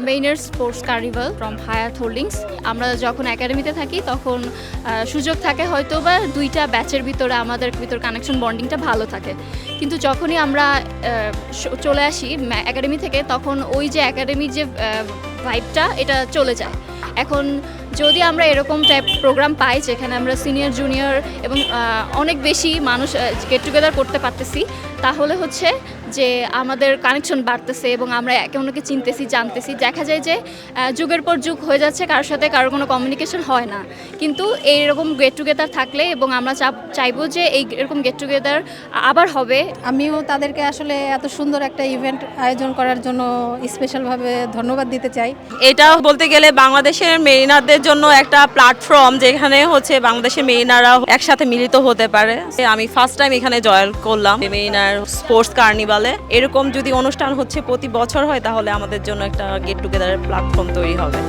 মেইনার sports carnival from হায়াত holdings. আমরা যখন একাডেমিতে থাকি তখন সুযোগ থাকে হয়তো বা দুইটা ব্যাচের ভিতরে আমাদের ভিতর কানেকশন বন্ডিংটা ভালো থাকে, কিন্তু যখনই আমরা চলে আসি একাডেমি থেকে তখন ওই যে একাডেমির যে ভাইবটা এটা চলে যায়। এখন যদি আমরা এরকম টাইপ প্রোগ্রাম পাই যেখানে আমরা সিনিয়র জুনিয়র এবং অনেক বেশি মানুষ গেট টুগেদার করতে পারতেছি, তাহলে হচ্ছে যে আমাদের কানেকশন বাড়তেছে এবং আমরা একে অন্যকে চিনতেছি, জানতেছি। দেখা যায় যে যুগের পর যুগ হয়ে যাচ্ছে, কারোর সাথে কারোর কোনো কমিউনিকেশন হয় না, কিন্তু এইরকম গেট টুগেদার থাকলে এবং আমরা চাইবো যে এরকম গেট টুগেদার আবার হবে। আমিও তাদেরকে আসলে এত সুন্দর একটা ইভেন্ট আয়োজন করার জন্য স্পেশালভাবে ধন্যবাদ দিতে চাই। এটা বলতে গেলে বাংলাদেশের মেরিনারদের জন্য একটা প্ল্যাটফর্ম, যেখানে হচ্ছে বাংলাদেশের মেরিনাররা একসাথে মিলিত হতে পারে। আমি ফার্স্ট টাইম এখানে জয়েন করলাম মেরিনার স্পোর্টস কার্নিভালে। এরকম যদি অনুষ্ঠান হচ্ছে প্রতি বছর হয় তাহলে আমাদের জন্য একটা গেট টুগেদারের প্ল্যাটফর্ম তৈরি হবে।